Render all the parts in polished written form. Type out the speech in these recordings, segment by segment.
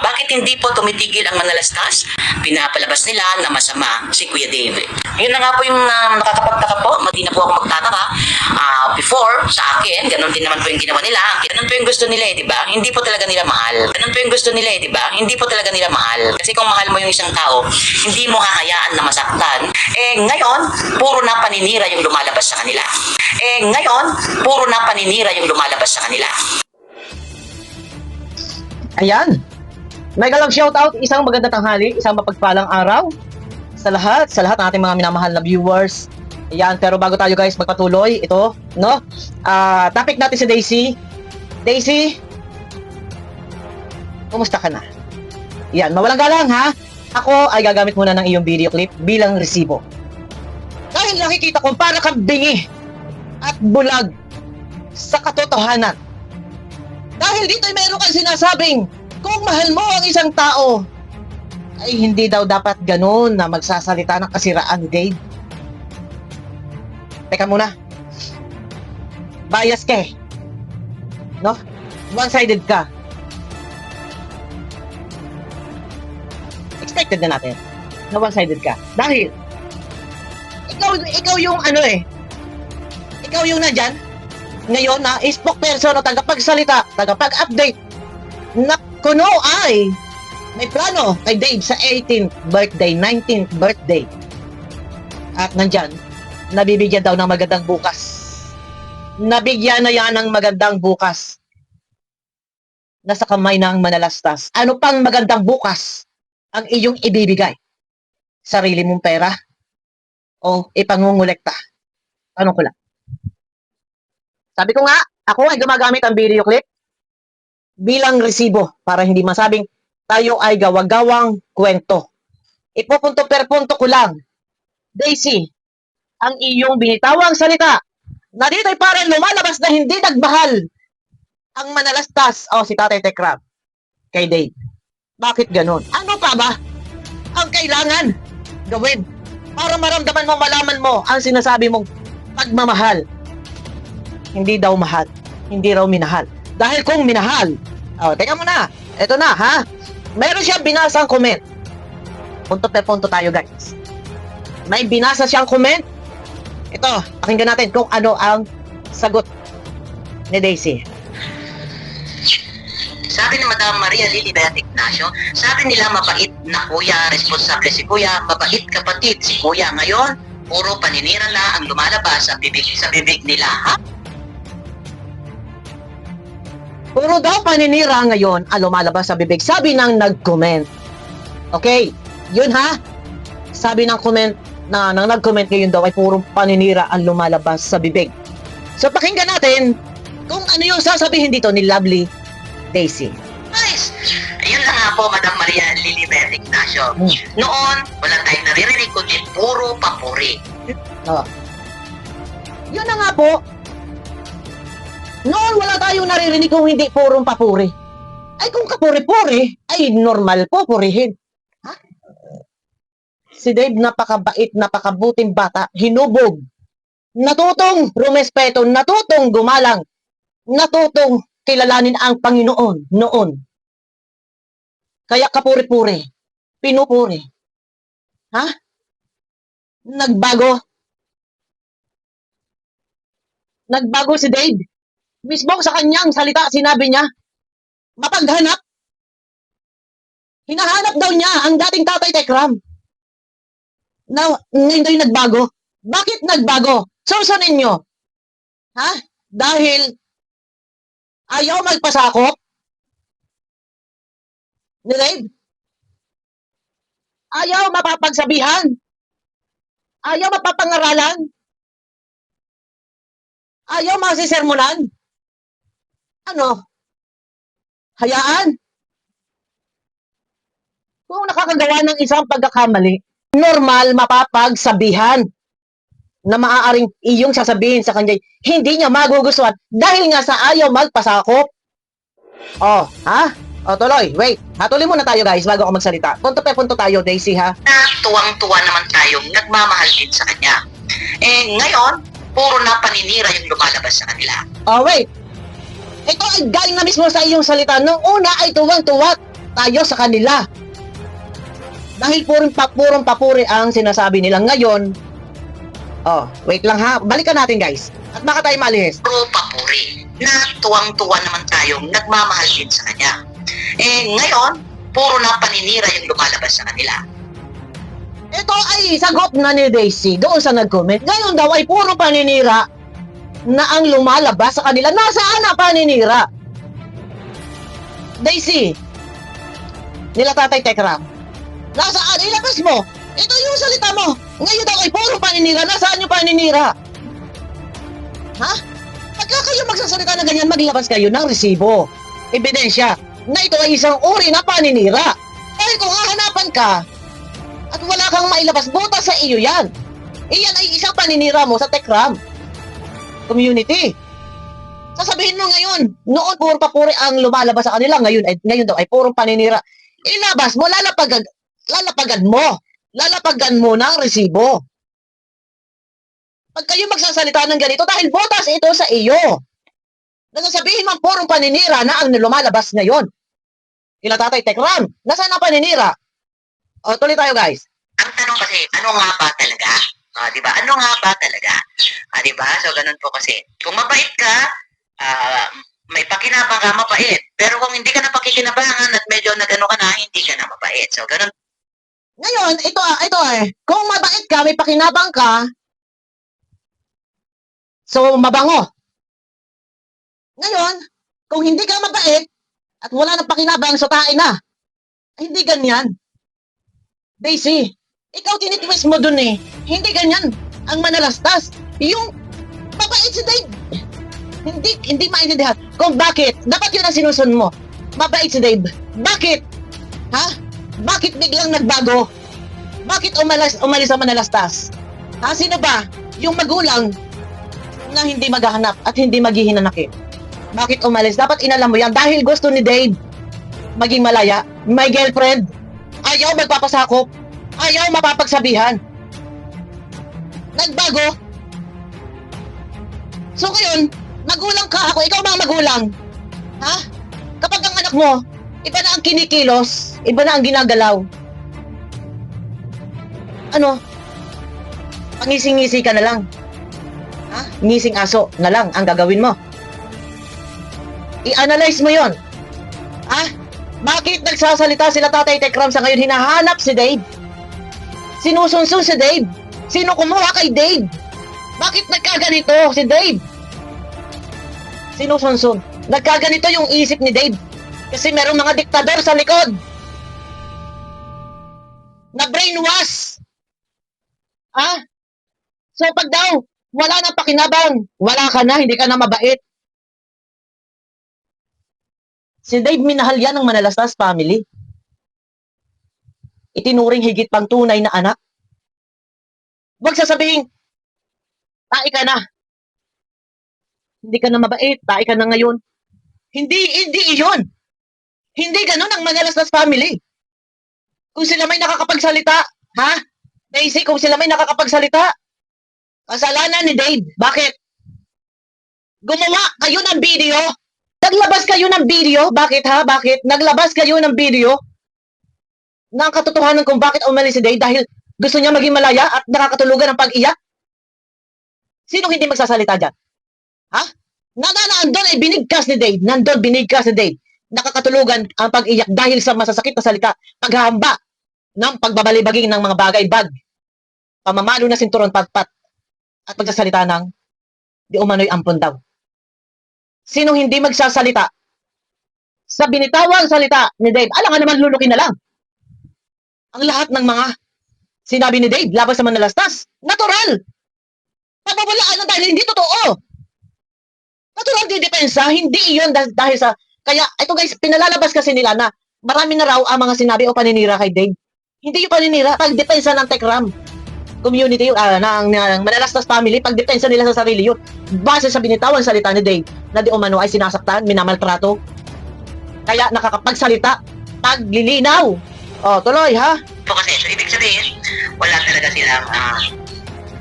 bakit hindi po tumitigil ang manalastas? Pinapalabas nila na masama si Kuya David. Yun na nga po yung nakakapagtaka po, hindi na po ako magtataka. Before, sa akin, ganun din naman po yung ginawa nila. Ganun po yung gusto nila di ba? Hindi po talaga nila mahal. Ganun po yung gusto nila di ba? Hindi po talaga nila mahal. Kasi kung mahal mo yung isang tao, hindi mo hahayaan na masaktan. Ngayon, puro na paninira yung lumalabas sa kanila. Ayan. Mega lang shoutout, isang magandang tanghali, isang mapagpalang araw sa lahat ng ating mga minamahal na viewers. Ayan, pero bago tayo guys magpatuloy, ito, no? Topic natin si Daisy. Daisy, kumusta ka na? Ayan, mawalang galang ha. Ako ay gagamit muna ng iyong video clip bilang resibo. Dahil nakikita ko para kang bingi at bulag sa katotohanan. Dahil dito ay meron kang sinasabing, kung mahal mo ang isang tao, ay hindi daw dapat ganun na magsasalita ng kasiraan ni Dave. Teka muna. Bias ka eh. No? One-sided ka. Expected na natin na one-sided ka. Dahil, ikaw yung ano eh. Ikaw yung nandyan ngayon na spokesperson o tagapagsalita, tagapag-update na kuno ay may plano kay Dave sa 18th birthday, 19th birthday. At nandyan, nabibigyan daw ng magandang bukas. Nabigyan na yan ng magandang bukas. Nasa kamay ng manalastas. Ano pang magandang bukas ang iyong ibibigay? Sarili mong pera? O ipangungulekta? Tanong ko lang. Sabi ko nga, ako ay gumagamit ang video clip bilang resibo para hindi masabing tayo ay gawa-gawang kwento. Ipupunto per punto ko lang. Daisy, ang iyong binitawang salita na dito ay parang lumalabas na hindi nagbahal ang manalastas o si Tatay Tekram kay Dave. Bakit ganun? Ano pa ba ang kailangan gawin para maramdaman mo, malaman mo ang sinasabi mong pagmamahal? Hindi daw mahal. Hindi raw minahal. Dahil kung minahal, teka muna, eto na ha, meron siyang binasang comment. Punto per punto tayo guys. May binasa siyang comment. Ito, pakinggan natin kung ano ang sagot ni Daisy. Sabi ni Madam Maria Lilibet Ignacio, sabi nila mabait na kuya, responsable si kuya, mabait kapatid si kuya. Ngayon, puro paninira na ang lumalabas sa bibig nila, ha? Puro daw paninira ngayon ang lumalabas sa bibig. Sabi ng nag-comment. Okay, yun ha? Sabi ng comment na nang nag-comment ngayon daw ay puro paninira ang lumalabas sa bibig. So pakinggan natin kung ano yung sasabihin dito ni Lovely Daisy. Nice! Ayun na nga po, Madam Maria Lilibet Ignacio. Noon, wala tayong naririnig kundi puro papuri. Yun na nga po. Noon wala tayong naririnig kung hindi purong papuri. Ay kung kapuri-puri, ay normal po purihin. Ha? Si Dave napakabait, napakabuting bata, hinubog. Natutong rumespeto, natutong gumalang, natutong kilalanin ang Panginoon noon. Kaya kapuri-puri, pinupuri. Ha? Nagbago. Nagbago si Dave. Mismo sa kanyang salita, sinabi niya, mapaghanap. Hinahanap daw niya ang dating Tatay Tekram. Ngayon daw yung nagbago. Bakit nagbago? Susunin nyo. Ha? Dahil ayaw magpasakop ni Dave. Ayaw mapapagsabihan. Ayaw mapapangaralan. Ayaw masisermonan. Ano? Hayaan. Kung nakakagawa ng isang pagkakamali, normal mapapagsabihan na maaaring iyong sasabihin sa kanya, hindi niya magugustuhan dahil nga sa ayaw magpasakop. Ha? Tuloy. Wait. Hatuloy muna tayo guys bago ako magsalita. Punto per punto tayo, Daisy ha. Tuwang-tuwa naman tayong nagmamahal din sa kanya. Ngayon, puro na paninira yung lumalabas sa kanila. Wait. Ito ay galing na mismo sa iyong salita. Nung una ay tuwang-tuwa tayo sa kanila. Dahil purong papuri ang sinasabi nila ngayon. Oh, wait lang ha. Balikan natin guys. At baka tayo malihis. Puro papuri na tuwang-tuwa naman tayong nagmamahal din sa kanya. Eh ngayon, puro na paninira yung lumalabas sa kanila. Ito ay sagot na ni Daisy doon sa nag-comment. Ngayon daw ay puro paninira na ang lumalabas sa kanila. Nasaan na paninira? Daisy, nila Tatay Tekram. Nasaan? Ilabas mo. Ito yung salita mo. Ngayon daw ay puro paninira. Nasaan yung paninira? Ha? Pagka kayo magsasalita na ganyan, maglabas kayo ng resibo. Ebidensya na ito ay isang uri na paninira. Dahil kung hahanapan ka at wala kang mailabas, buta sa iyo yan. Iyan ay isang paninira mo sa Tekram community. Sasabihin mo ngayon, noon puro papuri ang lumalabas sa kanila, ngayon daw ay puro paninira. Ilabas mo, lalapagan mo ng resibo. Pag kayo magsasalita ng ganito, dahil botas ito sa iyo, nasasabihin mo purong paninira na ang lumalabas ngayon. Kila Tatay Tekram, nasaan ang paninira? O, tuloy tayo guys. Ang tanong kasi, ano nga ba talaga? Di ba? Ano nga ba talaga? Di ba? So, ganun po kasi. Kung mabait ka, may pakinabang ka, mabait. Pero kung hindi ka na pakikinabangan at medyo nagano ka na, hindi ka na mabait. So, ganun. Ngayon, ito kung mabait ka, may pakinabang ka, so mabango. Ngayon, kung hindi ka mabait, at wala nang pakinabang, so tae na. Hindi ganyan. Daisy, ikaw tinitwist mo dun eh. Hindi ganyan ang manalastas. Yung mabait si Dave. Hindi maintindihan kung bakit. Dapat yun ang sinusun mo. Mabait si Dave. Bakit? Ha? Bakit biglang nagbago? Bakit umalis ang manalastas? Ha? Sino ba? Yung magulang na hindi maghahanap at hindi maghihinanakit. Bakit umalis? Dapat inalam mo yan. Dahil gusto ni Dave maging malaya. May girlfriend. Ayaw magpapasakop. Ayaw mapapagsabihan. Nagbago. So ngayon, magulang ka ako. Ikaw mga magulang. Ha? Kapag ang anak mo, iba na ang kinikilos, iba na ang ginagalaw. Ano? Pangising-ngisi ka na lang. Ha? Ngising aso na lang ang gagawin mo. I-analyze mo yon. Ha? Bakit nagsasalita sila Tatay Tekram sa ngayon? Hinahanap si Dave. Sinusunsun si Dave. Sino kumuha kay Dave? Bakit nagkaganito si Dave? Sinusunsun. Nagkaganito yung isip ni Dave. Kasi merong mga diktador sa likod. Na brainwash. Ha? So pag daw, wala nang pakinabang, wala ka na, hindi ka na mabait. Si Dave minahal yan ng Manalastas family. Itinuring higit pang tunay na anak. Huwag sasabihin, tae ka na. Hindi ka na mabait, tae ka na ngayon. Hindi iyon. Hindi ganun ang Manalastas family. Kung sila may nakakapagsalita, ha? Daisy, kung sila may nakakapagsalita, kasalanan ni Dave. Bakit? Gumawa kayo ng video. Naglabas kayo ng video. Bakit ha? Bakit? Naglabas kayo ng video na ang katotohanan kung bakit umalis si Dave dahil gusto niya maging malaya at nakakatulugan ng pag-iyak. Sinong hindi magsasalita dyan? Ha? Nandun ay binigkas ni Dave. Nandun binigkas ni Dave. Nakakatulugan ang pag-iyak dahil sa masasakit na salita. Paghahamba ng pagbabalibaging ng mga bagay-bag. Pamamalo na sinturon patpat. At pagsasalita ng di umano'y ampon daw. Sinong hindi magsasalita sa binitawang salita ni Dave? Alam nga naman lulukin na lang. Ang lahat ng mga sinabi ni Dave laban sa Manalastas. Natural. Pababalaan na dahil hindi totoo. Natural di depensa. Hindi iyon dahil sa... Kaya, ito guys, pinalalabas kasi nila na marami na raw ang mga sinabi o paninira kay Dave. Hindi yung paninira. Pagdepensa ng Tekram community, ng Manalastas family, pagdepensa nila sa sarili yun. Base sa binitawang salita ni Dave na di umano ay sinasaktan, minamaltrato. Kaya nakakapagsalita, paglilinaw. O, tuloy ha? So kasi, so ibig sabihin, wala talaga silang,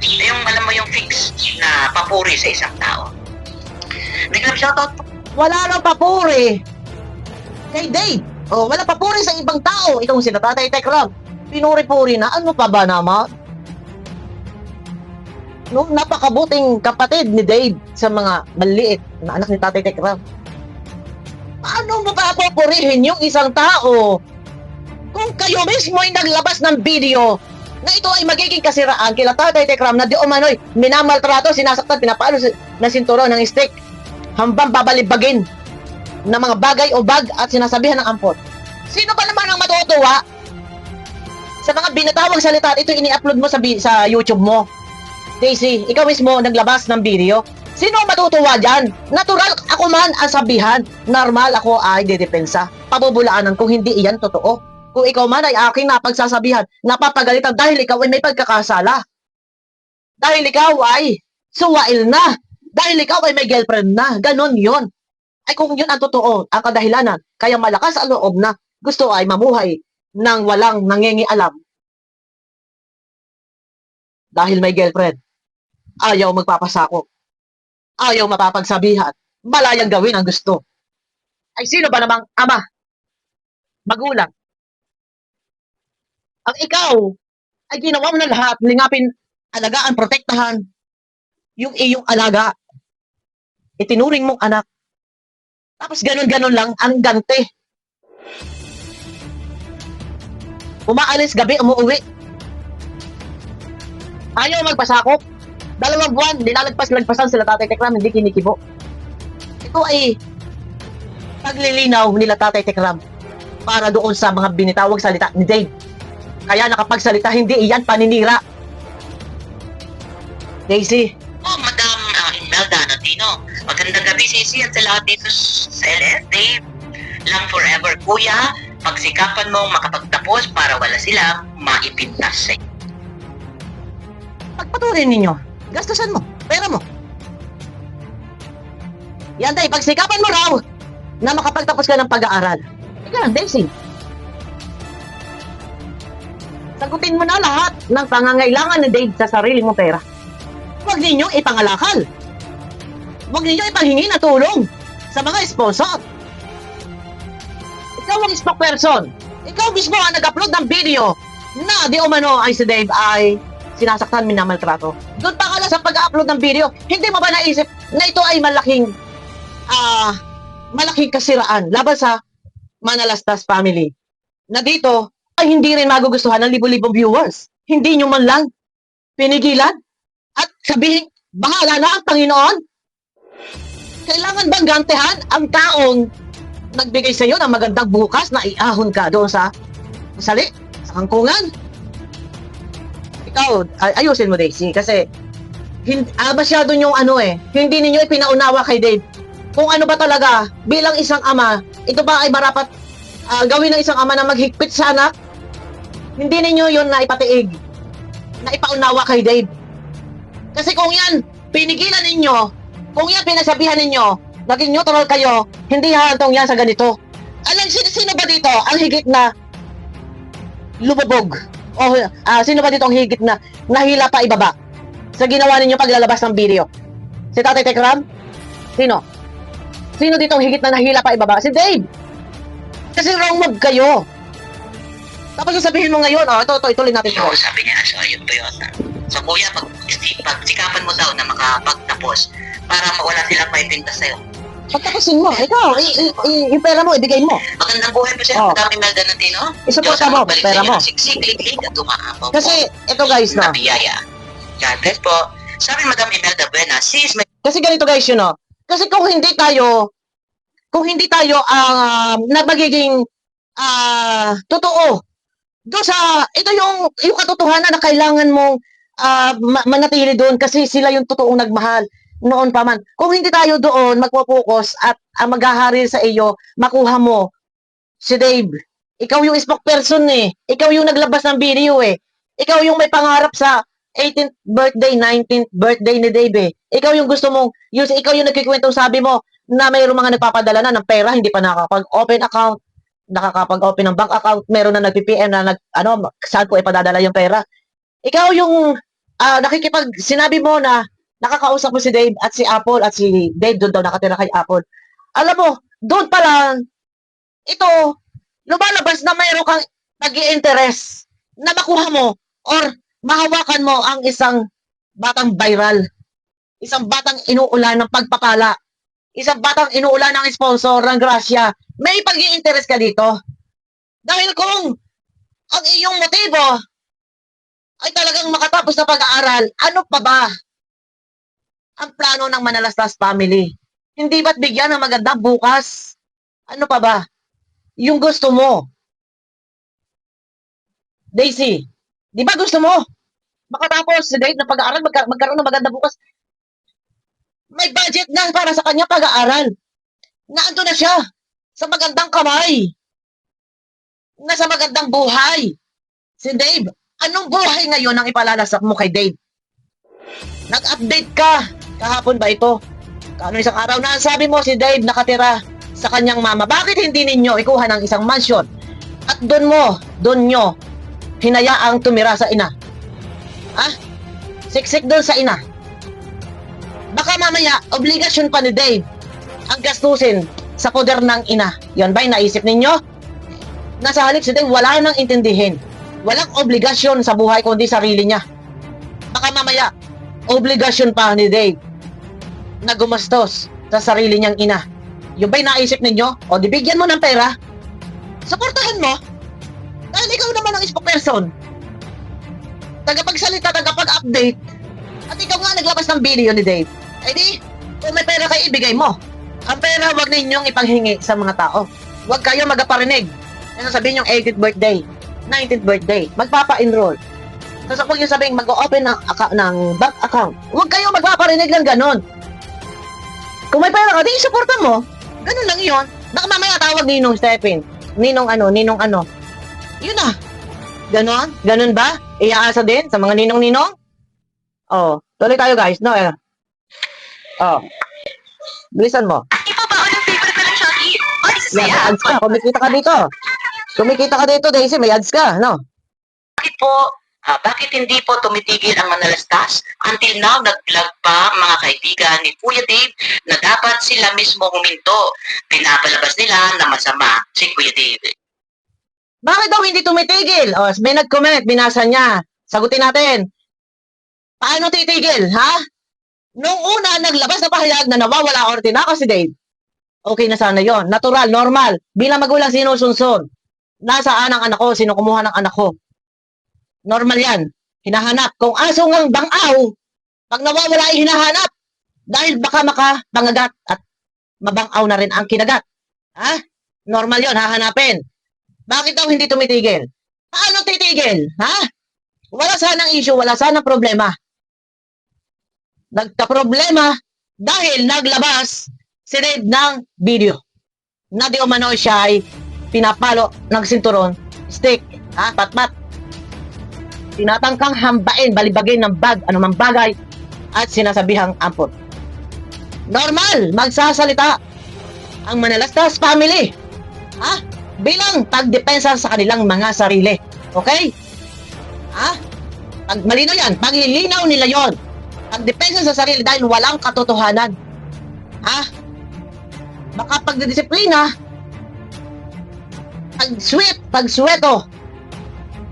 yung alam mo yung fix na papuri sa isang tao. Biglang shoutout po Wala nang papuri kay Dave. O, wala papuri sa ibang tao. Itong sila Tatay Tekram. Pinuri-puri na. Ano pa ba naman? No, napakabuting kapatid ni Dave sa mga maliit na anak ni Tatay Tekram. Paano mo papupurihin yung isang tao kung kayo mismo ay naglabas ng video na ito ay magiging kasiraan kila Tatay Tekram na di umano'y minamaltrato, sinasaktan, pinapaano na sinturon ng stick hambang babalibagin ng mga bagay o bag at sinasabihan ng ampot. Sino ba naman ang matutuwa sa mga binatawang salita at ito ini-upload mo sa YouTube mo? Daisy, ikaw mismo naglabas ng video. Sino ang matutuwa dyan? Natural ako man ang sabihan. Normal ako ay didepensa. Pabubulaanan kung hindi iyan totoo. Kung ikaw man ay aking napagsasabihan, napapagalitan dahil ikaw ay may pagkakasala. Dahil ikaw ay suwail na. Dahil ikaw ay may girlfriend na. Ganon yon. Ay kung yun ang totoo, ang kadahilanan, kaya malakas ang loob na gusto ay mamuhay ng walang nangingialam. Dahil may girlfriend, ayaw magpapasakop, ayaw mapapagsabihan, malayang gawin ang gusto. Ay sino ba namang ama, magulang? Ang ikaw ay ginawa mo na lahat, lingapin, alagaan, protektahan, yung iyong alaga, itinuring mong anak. Tapos ganun-ganun lang ang gante. Umaalis, gabi, umuwi. Ayaw magpasakop. 2 buwan, nilalagpas-lagpasan sila Tatay Tekram, hindi kinikibo. Ito ay paglilinaw nila Tatay Tekram para doon sa mga binitawag salita ni Dave. Kaya nakapagsalita, hindi iyan paninira. Daisy, Oh, Madam Imelda Notino. Magandang gabi, Sisi, at sa lahat dito sa LS. Dave, lang forever, kuya. Pagsikapan mong makapagtapos para wala silang maipintas sa'yo. pagpatuloy ninyo. Gastusan mo, pera mo. Yan Dave, pagsikapan mo raw na makapagtapos ka ng pag-aaral. Ika lang, Daisy. Sagutin mo na lahat ng pangangailangan ni Dave sa sarili mong pera. Huwag ninyong ipangalakal. Huwag ninyong ipanghingi na tulong sa mga sponsor. Ikaw ang spokesperson. Ikaw mismo ang nag-upload ng video na di umano ay si Dave ay sinasaktan, minamaltrato. Doon pa ka lang sa pag-upload ng video, hindi mo ba naisip na ito ay malaking kasiraan laban sa Manalastas family? Na dito ay hindi rin magugustuhan ng libo-libong viewers. Hindi nyo man lang pinigilan at sabihin, bahala na ang Panginoon. Kailangan bang gantihan ang taong nagbigay sa iyo ng magandang bukas na iahon ka doon sa sali, sa kangkungan? Ikaw, ayusin mo Daisy, kasi masyado yung hindi ninyo ipinaunawa kay Dave kung ano ba talaga bilang isang ama. Ito ba ay marapat gawin ng isang ama na maghigpit sa anak? Hindi ninyo yun na ipatiig, na ipaunawa kay Dave. Kasi kung yan pinigilan ninyo, kung yan pinasabihan ninyo, naging neutral kayo, hindi hahantong yan sa ganito. Alam, sino ba dito ang higit na lumubog? O sino ba dito ang higit na nahila pa ibaba sa ginawa ninyo paglalabas ng video? Si Tatay Tekram? Sino? Sino dito ang higit na nahila pa ibaba? Si Dave! Kasi wrong move kayo. Tapos yung sabihin mo ngayon, ituloy natin ito. Oo, sabi niya, so ayun po yun. So kuya, pagsikapan mo daw na makapagtapos para mawala silang maipintas sa'yo. Pagtapusin mo, ikaw, yung pera mo, ibigay mo. Magandang buhay po siya, Oh. Madam Imelda Notino. Isuporta mo, pera mo. Siksik-lig at umaapaw po. Kasi, ito guys, no? Na biyaya. God bless po. Sabi Madam Imelda Buena, sis, may Kasi ganito guys, yun, no? Kasi kung hindi tayo na magiging totoo, doon sa, ito yung katotohanan na kailangan mong manatili doon kasi sila yung totoong nagmahal noon pa man. Kung hindi tayo doon magpo-focus at maghahari sa iyo, makuha mo si Dave. Ikaw yung spokesperson Ikaw yung naglabas ng video Ikaw yung may pangarap sa 18th birthday, 19th birthday ni Dave Ikaw yung gusto mong, ikaw yung nagkikwentong sabi mo na mayroong mga nagpapadala na ng pera, hindi pa nakakapag-open account, nakakapag-open ng bank account, meron na nag-PPM na saan ko ipadadala yung pera. Ikaw yung sinabi mo na nakakausap mo si Dave at si Apple at si Dave doon daw nakatira kay Apple. Alam mo, doon pa lang, ito, lumalabas na mayroon kang nag-i-interest na makuha mo or mahawakan mo ang isang batang viral, isang batang inuulan ng pagpapala, isang batang inuulan ng sponsor ng grasya. May pag-i-interest ka dito. Dahil kung ang iyong motibo ay talagang makatapos na pag-aaral, ano pa ba ang plano ng Manalastas family? Hindi ba't bigyan ng magandang bukas? Ano pa ba? Yung gusto mo. Daisy, di ba gusto mo? Makatapos si Dave na pag-aaral, magkaroon ng magandang bukas. May budget na para sa kanya pag-aaral. Naando na siya sa magandang kamay. Nasa magandang buhay. Si Dave, anong buhay ngayon ang ipalalasak mo kay Dave? Nag-update ka. Kahapon ba ito? Kano isang araw na sabi mo si Dave nakatira sa kanyang mama. Bakit hindi ninyo ikuha ng isang mansion? At doon nyo, hinayaang tumira sa ina. Siksik doon sa ina. Baka mamaya, obligasyon pa ni Dave ang gastusin sa poder ng ina. Yon ba'y naisip ninyo? Nasa halip si Dave, wala nang intindihin. Walang obligasyon sa buhay kundi sarili niya. Baka mamaya, obligasyon pa ni Dave na gumastos sa sarili niyang ina. Yung ba'y naisip ninyo? O di bigyan mo ng pera, suportahan mo. Dahil ikaw naman ang spokesperson, tagapagsalita, tagapag-update, at ikaw nga naglabas ng video ni Dave. Ay di, kung may pera kayo, ibigay mo. Ang pera, wag ninyong ipanghingi sa mga tao. Huwag kayo magpaparinig. Ano sabihin yung 18th birthday, 19th birthday, magpapa-enroll. Tapos huwag yung sabihin, mag-open ng bank account. Huwag kayo magpaparinig ng ganon. Kung may pera ka, di suporta mo. Ganon lang yun. Baka mamaya tawag Ninong Stephen. Ninong ano. Yun na. Ganon? Ganon ba? Iaasa din sa mga ninong-ninong? Oh, tuloy tayo guys, no? Oh. Bilisan mo. Ito ba? Anong favorite ko lang, Shaggy? Ay, Yan, may saya. ads ka. Kumikita ka dito. Kumikita ka dito, Daisy. May ads ka, no? Bakit hindi po tumitigil ang Manalastas? Until now, nag-vlog pa mga kaibigan ni Kuya Dave na dapat sila mismo huminto. Pinapalabas nila na masama si Kuya Dave. Bakit daw hindi tumitigil? Oh, may nag-comment, binasa niya. Sagutin natin. Paano titigil, ha? Nung una, naglabas na pahayag na nawawala or tinakaw si Dave. Okay na sana yon. Natural, normal. Bilang magulang, sinusunod. Nasaan ang anak ko? Sino kumuha ng anak ko? Normal yan. Hinahanap. Kung aso ngang bangaw, pag nawawala ay hinahanap. Dahil baka makapangagat at mabangaw na rin ang kinagat. Ha? Normal yon, hahanapin. Bakit daw hindi tumitigil? Paano titigil? Ha? Wala sanang issue, wala sanang problema. Nagka-problema dahil naglabas si Dave ng video na di umano siya ay pinapalo ng sinturon, stick, patpat. Tinatangkang hambain, balibagin ng anumang bagay at sinasabihang ampon. Normal, magsasalita ang Manalastas family. Bilang pagdepensa sa kanilang mga sarili. Okay? Malinaw yan. Paglilinaw nila yon. Pagdepensa sa sarili dahil walang katotohanan. Baka pagdidisiplina, pagsweto,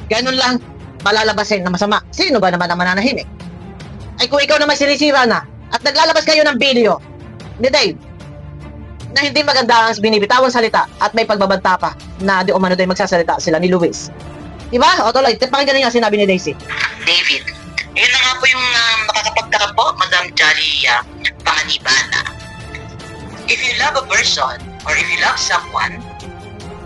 ganun lang palalabasin na masama. Sino ba naman ang mananahimik? Ay kung ikaw naman sinisira na at naglalabas kayo ng video ni Dave na hindi maganda ang binibitawang salita at may pagbabanta pa na di umano din magsasalita sila ni Luis. Diba? O tuloy, pakinggan niyo ang sinabi ni Daisy. David, yun na nga po yung nakakapagtaka po, Madam Jolly Panganiban. If you love a person or if you love someone,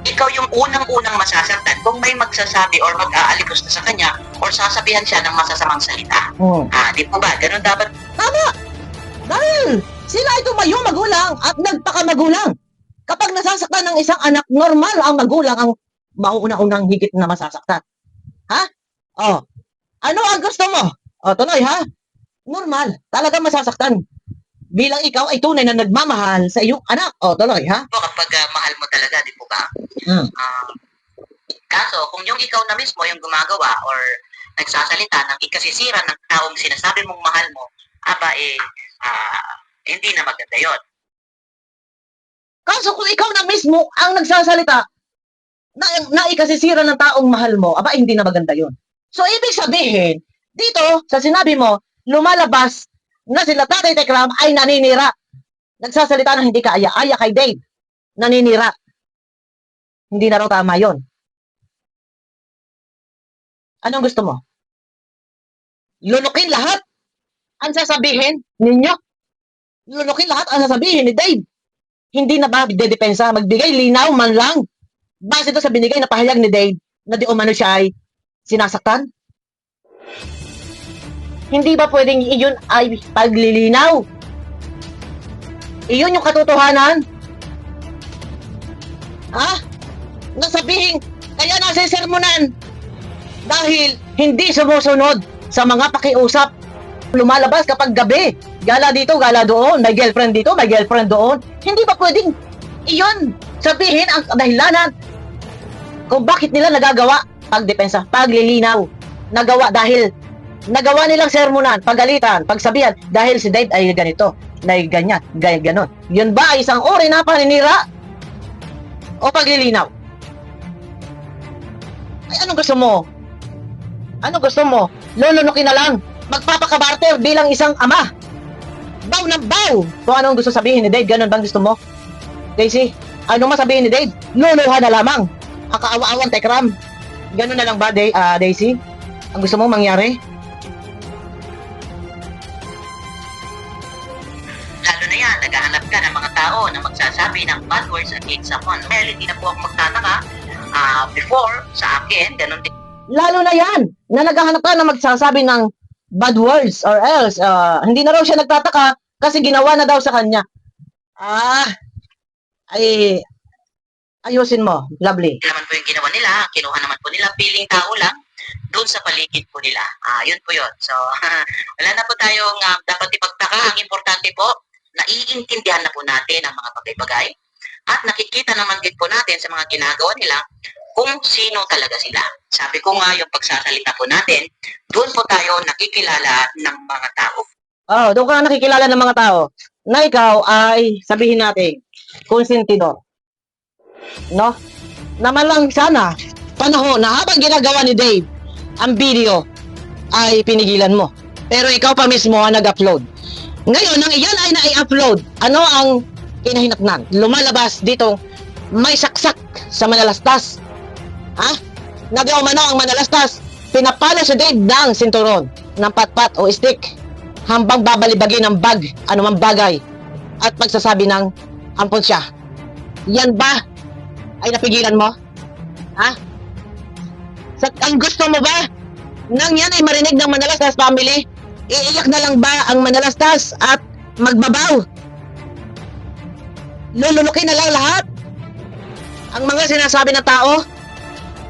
ikaw yung unang-unang masasaktan kung may magsasabi or mag-aalikos na sa kanya or sasabihan siya ng masasamang salita. Di po ba? Ganun dapat. Tama! Dahil sila ay tumayo magulang at nagpakamagulang. Kapag nasasaktan ng isang anak, normal ang magulang ang mauuna-unang higit na masasaktan. Ano ang gusto mo? Tuloy ha? Normal. Talaga masasaktan. Bilang ikaw ay tunay na nagmamahal sa iyong anak. Tuloy ha? Kapag mahal mo talaga, di po ba? Kaso, kung yung ikaw na mismo yung gumagawa or nagsasalita ng ikasisira ng taong sinasabi mong mahal mo, hindi na maganda yun. Kaso kung ikaw na mismo ang nagsasalita na ikasisira ng taong mahal mo, aba, hindi na maganda yun. So, ibig sabihin, dito, sa sinabi mo, lumalabas na sila Tatay Tekram ay naninira. Nagsasalita na hindi kaaya-aya kay Dave. Naninira. Hindi na raw tama yun. Anong gusto mo? Lunukin lahat ang sasabihin ninyo. Lunukin lahat ang sasabihin ni Dave. Hindi na ba dedepensa? Magbigay linaw man lang. Base ito sa binigay na pahayag ni Dave na di umano siya ay sinasaktan? Hindi ba pwedeng iyon ay paglilinaw? Iyon yung katotohanan? Ha? Nasabihin, kaya nasa sermonan. Dahil hindi sumusunod sa mga pakiusap. Lumalabas kapag gabi. Gala dito, gala doon. May girlfriend dito, may girlfriend doon. Hindi ba pwedeng iyon sabihin ang dahilanan kung bakit nila nagagawa pagdepensa, paglilinaw. Nagawa dahil nagawa nilang sermonan, pagalitan, pagsabihan dahil si Dave ay ganito, ay ganyan, ganon. Yun ba ay isang uri na paninira? O paglilinaw? Ay, anong gusto mo? Anong gusto mo? Lulunukin na lang. Magpapakabarter bilang isang ama. Baw ng baw. Kung anong gusto sabihin ni Dave, ganun bang gusto mo? Daisy, anong masabihin ni Dave? Luluha na lamang. Ang kaawa-awang Tekram. Ganun na lang ba, Daisy? Ang gusto mo mangyari? Lalo na yan, naghahanap ka ng mga tao na magsasabi ng bad words against someone. Well, hindi na po ako magtataka. Before, sa akin, ganun din. Lalo na yan, na naghahanap ka na magsasabi ng bad words or else, hindi na raw siya nagtataka kasi ginawa na daw sa kanya. Ay, ayusin mo, lovely. Naman po yung ginawa nila, kinuha naman po nila, piling tao lang doon sa paligid po nila. Yun po yun. So, wala na po tayong dapat ipagtaka. Ang importante po, naiintindihan na po natin ang mga bagay-bagay at nakikita naman din po natin sa mga ginagawa nila kung sino talaga sila. Sabi ko nga, yung pagsasalita po natin, doon po tayo nakikilala ng mga tao. Doon ka nakikilala ng mga tao na ikaw ay, sabihin natin, konsentidor. No? Naman lang sana, panahon na habang ginagawa ni Dave ang video ay pinigilan mo. Pero ikaw pa mismo ang nag-upload. Ngayon, nang iyan ay na-upload, ano ang kinahinatnan? Lumalabas dito, may saksak sa manalastas. Nagawa man ang manalastas, pinapala si Dave ng sinturon, ng patpat o stick, hambang babalibagin ng bag, anumang bagay, at pagsasabi ng ampon siya. Yan ba ay napigilan mo? Ang gusto mo ba nang yan ay marinig ng Manalastas family? Iiyak na lang ba ang Manalastas at magbabaw? Lulunukin na lang lahat ang mga sinasabi ng tao?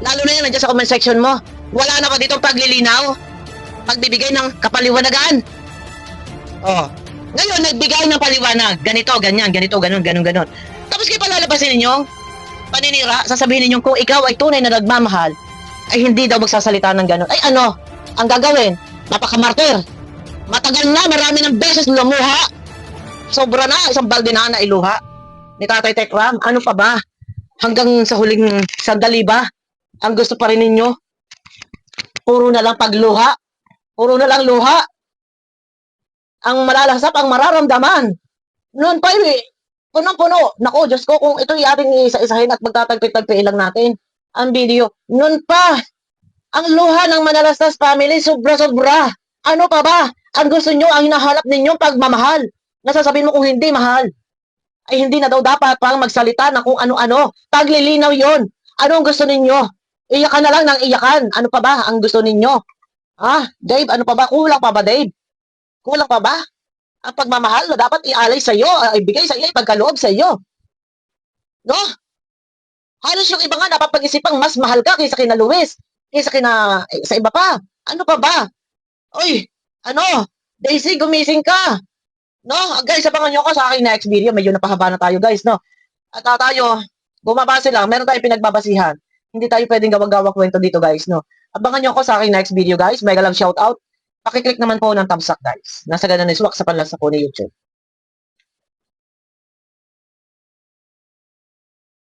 Lalo na yan, nandiyan sa comment section mo. Wala na ba ditong paglilinaw? Pagbibigay ng kapaliwanagan? Ngayon, nagbigay ng paliwanag. Ganito, ganyan, ganito, ganon, ganon, ganon. Tapos kayo palalabasin ninyo, paninira, sasabihin ninyo kung ikaw ay tunay na nagmamahal, ay hindi daw magsasalita ng ganon. Ay ano, ang gagawin, napakamartir. Matagal na, marami ng beses lumuha. Sobra na, isang balde na iluha ni Tatay Tekram. Ano pa ba? Hanggang sa huling sandali ba? Ang gusto pa rin ninyo? Puro na lang pagluha. Puro na lang luha. Ang malalasap, ang mararamdaman. Noon pa yun, punong-puno. Naku, Diyos ko, kung ito'y ating isa-isahin at magtatagpi-tagpi lang natin ang video. Noon pa, ang luha ng Manalastas family, sobra-sobra. Ano pa ba? Ang gusto nyo, ang hinahanap ninyo pagmamahal. Nasasabihin mo kung hindi mahal, ay hindi na daw dapat pang magsalita na kung ano-ano. Paglilinaw yon. Ano ang gusto ninyo? Iyakan na lang ng iyakan. Ano pa ba ang gusto ninyo? Dave, ano pa ba? Kulang pa ba, Dave? Kulang pa ba? Ang pagmamahal na dapat ialay sa iyo, ibigay sa iyo, ipagkaloob sa iyo. No? Halos yung iba nga napapag-isipang mas mahal ka kaysa kina Luis, kaysa sa iba pa. Ano pa ba? Oy, Daisy, gumising ka. No? Guys, abangan nyo ako sa aking next video. Medyo napahaba na tayo, guys, no? At tayo, bumabase lang. Meron tayong pinagbabasihan. Hindi tayo pwedeng gawang-gawa kwento dito, guys, no? Abangan nyo ako sa aking next video, guys. Mega love shoutout. Pakiclick naman po ng thumbs up, guys. Nasa ganun is swak sa panlasa po ni YouTube.